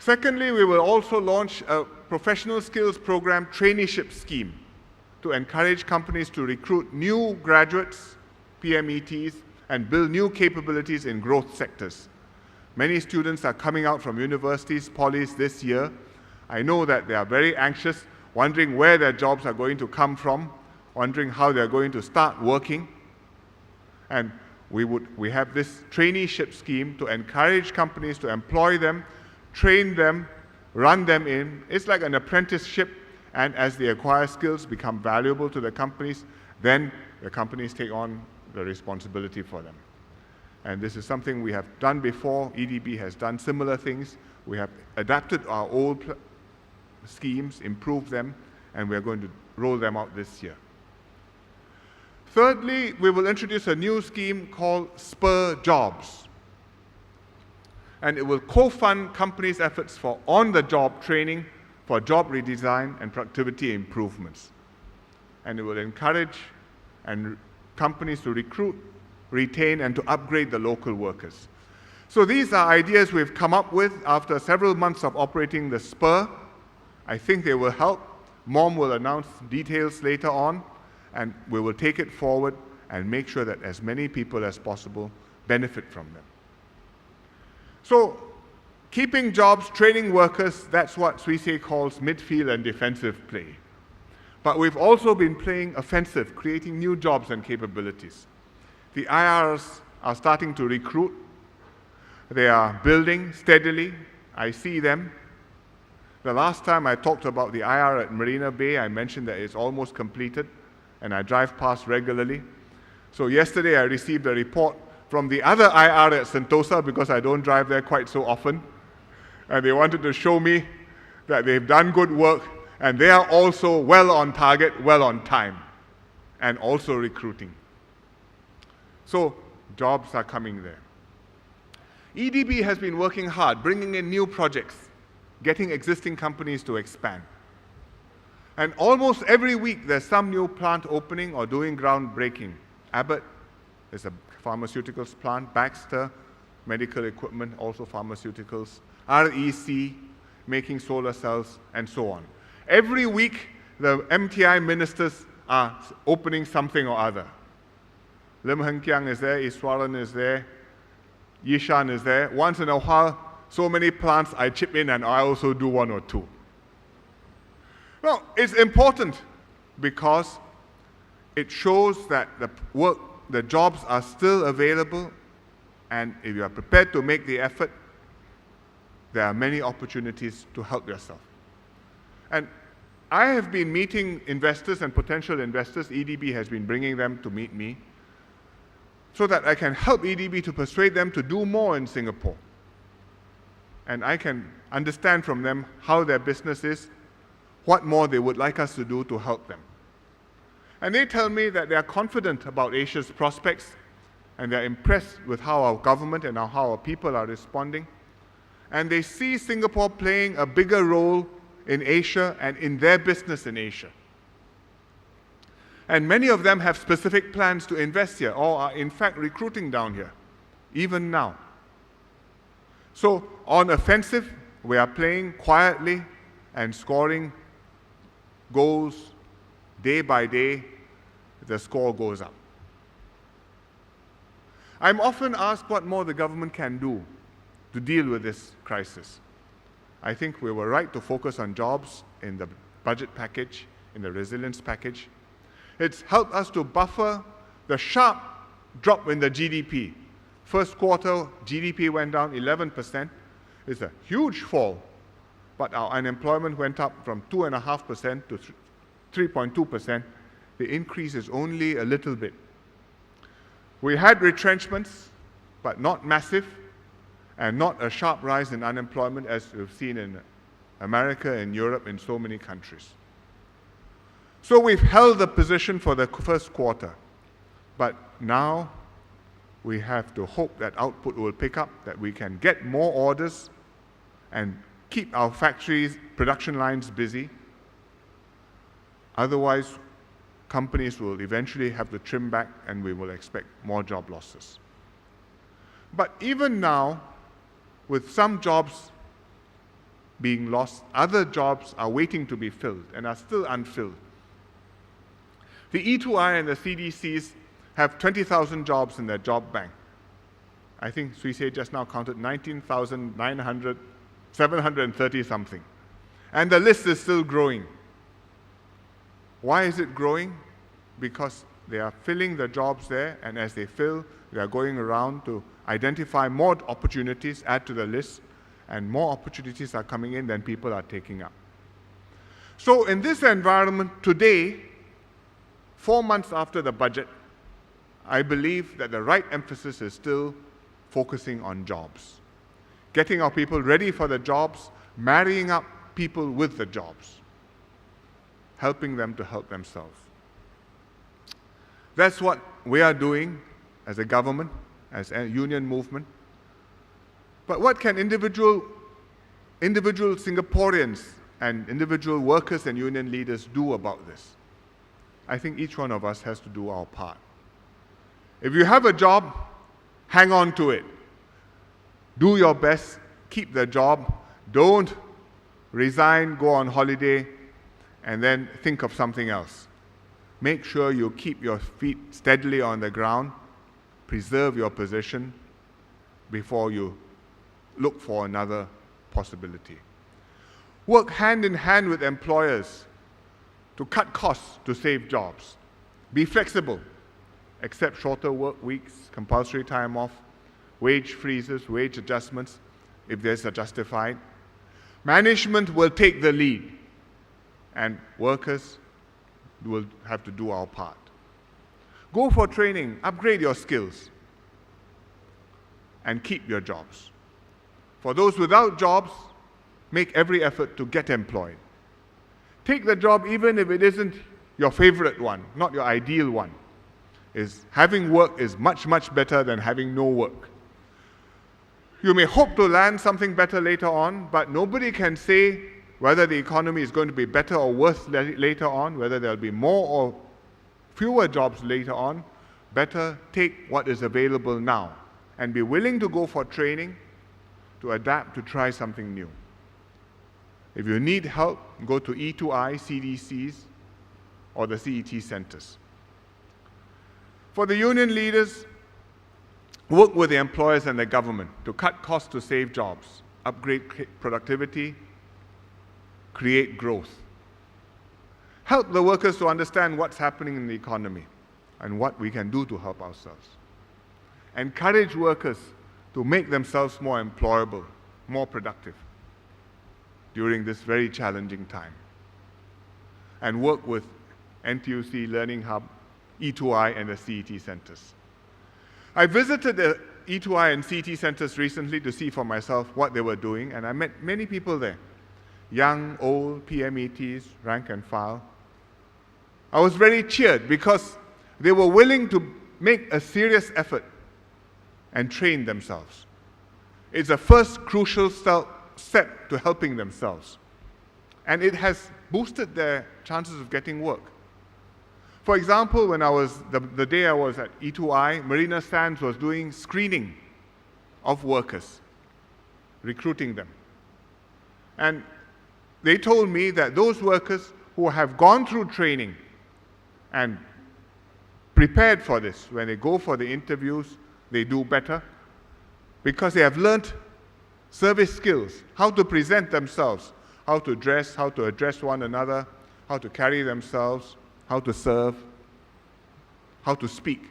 Secondly, we will also launch a professional skills program traineeship scheme to encourage companies to recruit new graduates, PMETs, and build new capabilities in growth sectors. Many students are coming out from universities, polys this year. I know that they are very anxious, wondering where their jobs are going to come from, wondering how they're going to start working. And we have this traineeship scheme to encourage companies to employ them, train them, run them in. It's like an apprenticeship, and as they acquire skills, become valuable to the companies, then the companies take on the responsibility for them. And this is something we have done before. EDB has done similar things. We have adapted our old schemes, improved them, and we're going to roll them out this year. Thirdly, we will introduce a new scheme called Spur Jobs. And it will co-fund companies' efforts for on-the-job training for job redesign and productivity improvements. And it will encourage companies to recruit, retain, and to upgrade the local workers. So these are ideas we've come up with after several months of operating the Spur. I think they will help. MOM will announce details later on, and we will take it forward and make sure that as many people as possible benefit from them. So, keeping jobs, training workers, that's what Swisei calls midfield and defensive play. But we've also been playing offensive, creating new jobs and capabilities. The IRs are starting to recruit. They are building steadily. I see them. The last time I talked about the IR at Marina Bay, I mentioned that it's almost completed, and I drive past regularly. So yesterday I received a report from the other IR at Sentosa, because I don't drive there quite so often, and they wanted to show me that they've done good work, and they are also well on target, well on time, and also recruiting. So jobs are coming there. EDB has been working hard, bringing in new projects, getting existing companies to expand. And almost every week there's some new plant opening or doing groundbreaking. Abbott is a pharmaceuticals plant, Baxter, medical equipment, also pharmaceuticals, REC, making solar cells, and so on. Every week the MTI ministers are opening something or other. Lim Heng Kiang is there, Iswaran is there, Yishan is there. Once in a while, so many plants, I chip in and I also do one or two. Well, it's important because it shows that the jobs are still available, and if you are prepared to make the effort, there are many opportunities to help yourself. And I have been meeting investors and potential investors. EDB has been bringing them to meet me so that I can help EDB to persuade them to do more in Singapore. And I can understand from them how their business is, what more they would like us to do to help them. And they tell me that they are confident about Asia's prospects, and they're impressed with how our government and how our people are responding. And they see Singapore playing a bigger role in Asia and in their business in Asia. And many of them have specific plans to invest here, or are in fact recruiting down here, even now. So on offensive, we are playing quietly and scoring goals day by day. The score goes up. I'm often asked what more the government can do to deal with this crisis. I think we were right to focus on jobs in the budget package, in the resilience package. It's helped us to buffer the sharp drop in the GDP. First quarter, GDP went down 11%. It's a huge fall, but our unemployment went up from 2.5% to 3.2%. The increase is only a little bit. We had retrenchments, but not massive, and not a sharp rise in unemployment as we've seen in America and Europe and so many countries. So we've held the position for the first quarter, but now we have to hope that output will pick up, that we can get more orders and keep our factories, production lines busy. Otherwise, companies will eventually have to trim back, and we will expect more job losses. But even now, with some jobs being lost. Other jobs are waiting to be filled and are still unfilled. The E2I and the CDCs have 20,000 jobs in their job bank. I think Suisei just now counted 730 something. And the list is still growing. Why is it growing? Because they are filling the jobs there, and as they fill, they are going around to identify more opportunities, add to the list, and more opportunities are coming in than people are taking up. So in this environment today, 4 months after the budget, I believe that the right emphasis is still focusing on jobs. Getting our people ready for the jobs, marrying up people with the jobs, helping them to help themselves. That's what we are doing as a government, as a union movement. But what can individual Singaporeans and individual workers and union leaders do about this? I think each one of us has to do our part. If you have a job, hang on to it. Do your best, keep the job. Don't resign, go on holiday, and then think of something else. Make sure you keep your feet steadily on the ground, preserve your position before you look for another possibility. Work hand in hand with employers to cut costs to save jobs. Be flexible. Accept shorter work weeks, compulsory time off, wage freezes, wage adjustments, if there's a justified. Management will take the lead, and workers will have to do our part. Go for training, upgrade your skills, and keep your jobs. For those without jobs, make every effort to get employed. Take the job even if it isn't your favorite one, not your ideal one. Having work is much, much better than having no work. You may hope to land something better later on, but nobody can say whether the economy is going to be better or worse later on, whether there'll be more or fewer jobs later on. Better take what is available now and be willing to go for training, to adapt, to try something new. If you need help, go to E2I, CDCs, or the CET centers. For the union leaders, work with the employers and the government to cut costs to save jobs, upgrade productivity, create growth. Help the workers to understand what's happening in the economy and what we can do to help ourselves. Encourage workers to make themselves more employable, more productive during this very challenging time. And work with NTUC Learning Hub, E2I, and the CET centers. I visited the E2I and CET centers recently to see for myself what they were doing, and I met many people there. Young, old, PMETs, rank and file. I was very cheered because they were willing to make a serious effort and train themselves. It's the first crucial step to helping themselves. And it has boosted their chances of getting work. For example, when the day I was at E2I, Marina Sands was doing screening of workers, recruiting them. And they told me that those workers who have gone through training and prepared for this, when they go for the interviews, they do better because they have learnt service skills, how to present themselves, how to dress, how to address one another, how to carry themselves, how to serve, how to speak.